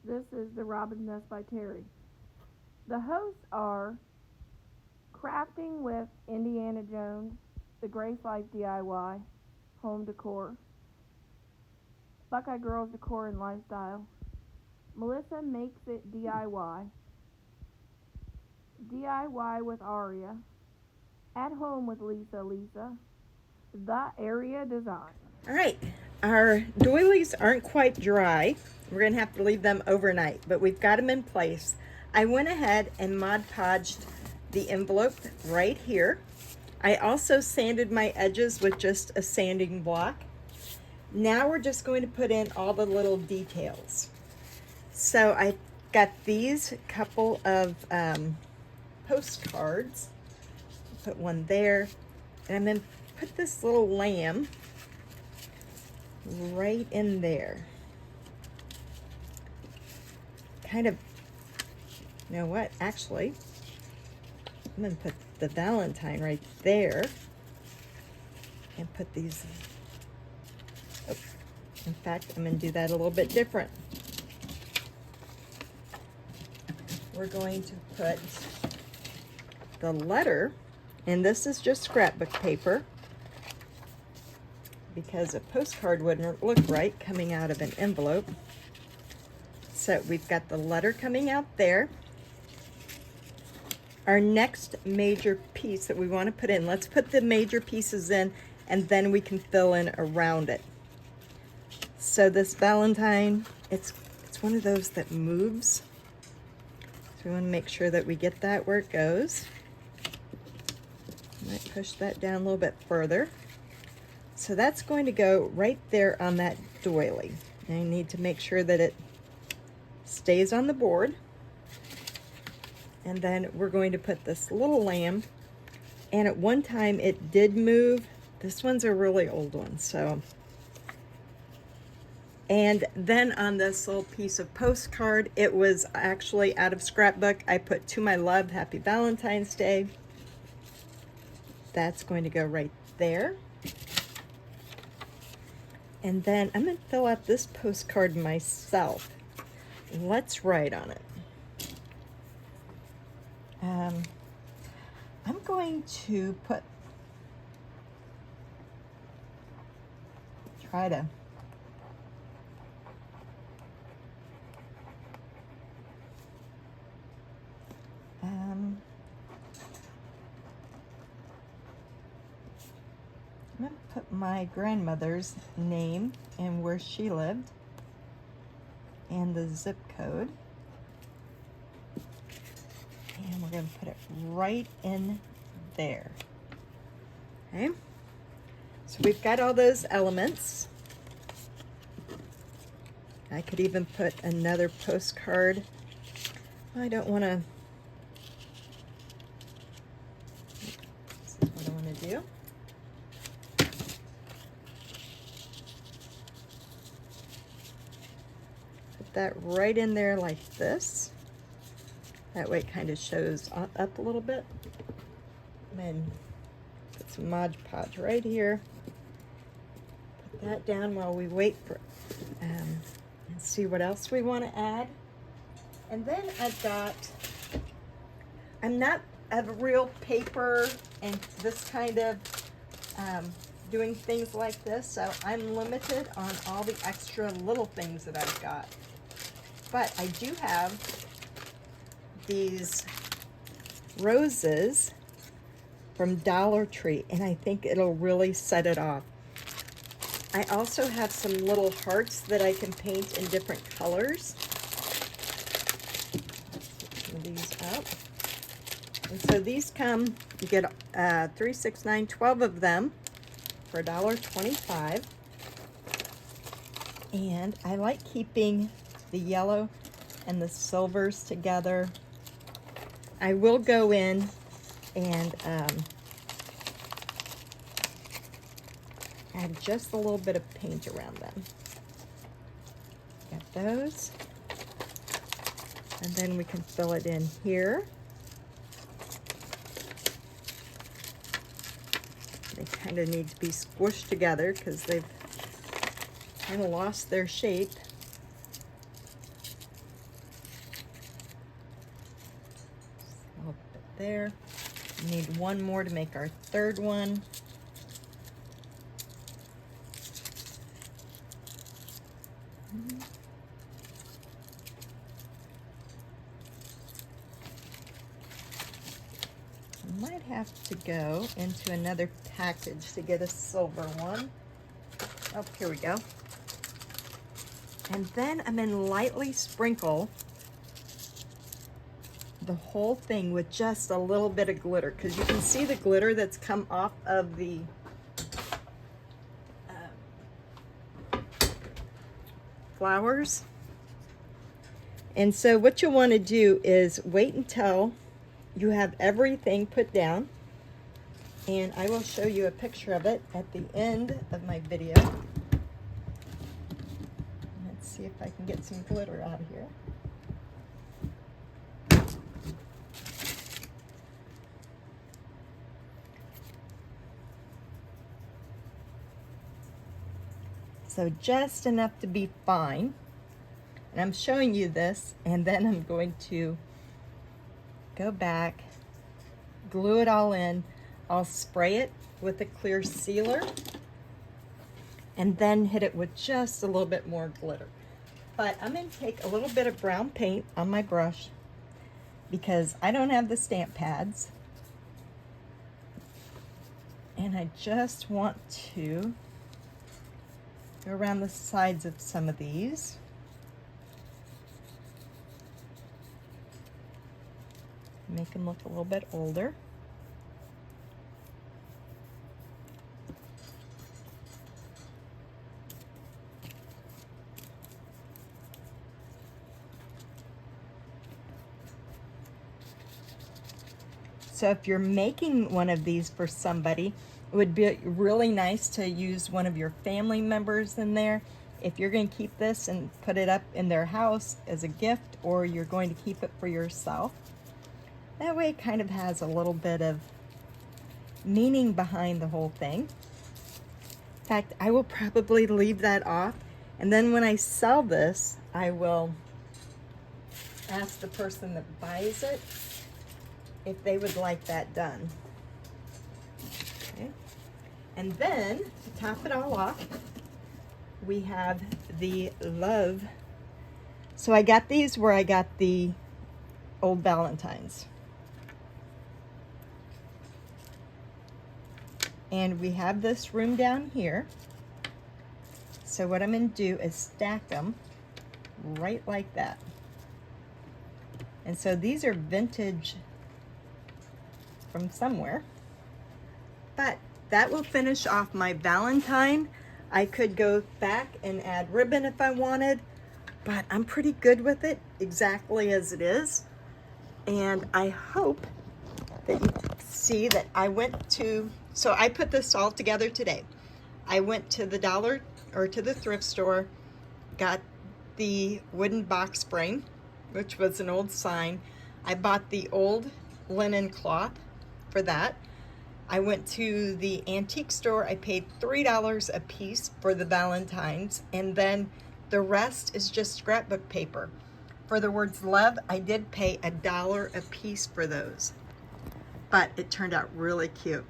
This is The Robin's Nest by Terry. The hosts are Crafting with Indiana Jones, The Grace Life DIY, Home Decor, Buckeye Girls Decor and Lifestyle, Melissa Makes It DIY with Aria, At Home with Lisa, The Area Design. All right, our doilies aren't quite dry. We're gonna have to leave them overnight, but we've got them in place. I went ahead and Mod Podged the envelope right here. I also sanded my edges with just a sanding block. Now we're just going to put in all the little details. So I got these couple of postcards. Put one there, and I'm gonna put this little lamb right in there. Kind of, you know what, actually, I'm gonna put the Valentine right there and put these, oh, in fact, I'm gonna do that a little bit different. We're going to put the letter, and this is just scrapbook paper because a postcard wouldn't look right coming out of an envelope. So we've got the letter coming out there. Our next major piece that we want to put in, let's put the major pieces in and then we can fill in around it. So this Valentine, it's one of those that moves. So we want to make sure that we get that where it goes. Might push that down a little bit further. So that's going to go right there on that doily. And I need to make sure that it stays on the board. And then we're going to put this little lamb. And at one time it did move. This one's a really old one, so. And then on this little piece of postcard, it was actually out of scrapbook. I put "To My Love, Happy Valentine's Day." That's going to go right there. And then I'm going to fill out this postcard myself. Let's write on it. I'm going to try to I'm going to put my grandmother's name and where she lived and the zip code. And we're going to put it right in there. Okay. So we've got all those elements. I could even put another postcard. I don't want to. This is what I want to do. Put that right in there like this. That way it kind of shows up a little bit. And then put some Mod Podge right here. Put that down while we wait for and see what else we want to add. And then I'm not a real paper and this kind of doing things like this, so I'm limited on all the extra little things that I've got. But I do have these roses from Dollar Tree, and I think it'll really set it off. I also have some little hearts that I can paint in different colors. Let's put some of these up. And so these come, you get 3, 6, 9, 12 of them for $1.25. And I like keeping the yellow and the silvers together. I will go in and add just a little bit of paint around them. Got those. And then we can fill it in here. They kind of need to be squished together because they've kind of lost their shape. there. We need one more to make our third one. Might have to go into another package to get a silver one. Oh, here we go. And then I'm going to lightly sprinkle the whole thing with just a little bit of glitter, because you can see the glitter that's come off of the flowers. And so what you want to do is wait until you have everything put down, and I will show you a picture of it at the end of my video. Let's see if I can get some glitter out of here. So just enough to be fine. And I'm showing you this, and then I'm going to go back, glue it all in. I'll spray it with a clear sealer and then hit it with just a little bit more glitter. But I'm going to take a little bit of brown paint on my brush because I don't have the stamp pads. And I just want to go around the sides of some of these. Make them look a little bit older. So if you're making one of these for somebody, it would be really nice to use one of your family members in there. If you're going to keep this and put it up in their house as a gift, or you're going to keep it for yourself, that way it kind of has a little bit of meaning behind the whole thing. In fact, I will probably leave that off, and then when I sell this, I will ask the person that buys it if they would like that done. Okay. And then, to top it all off, we have the love. So I got these where I got the old Valentines. And we have this room down here. So what I'm going to do is stack them right like that. And so these are vintage from somewhere. But that will finish off my Valentine. I could go back and add ribbon if I wanted, but I'm pretty good with it exactly as it is. And I hope that you see that I went to, so I put this all together today. I went to the dollar, or to the thrift store, got the wooden box spring, which was an old sign. I bought the old linen cloth for that. I went to the antique store. I paid $3 a piece for the Valentines, and then the rest is just scrapbook paper. For the words love, I did pay $1 a piece for those, but it turned out really cute.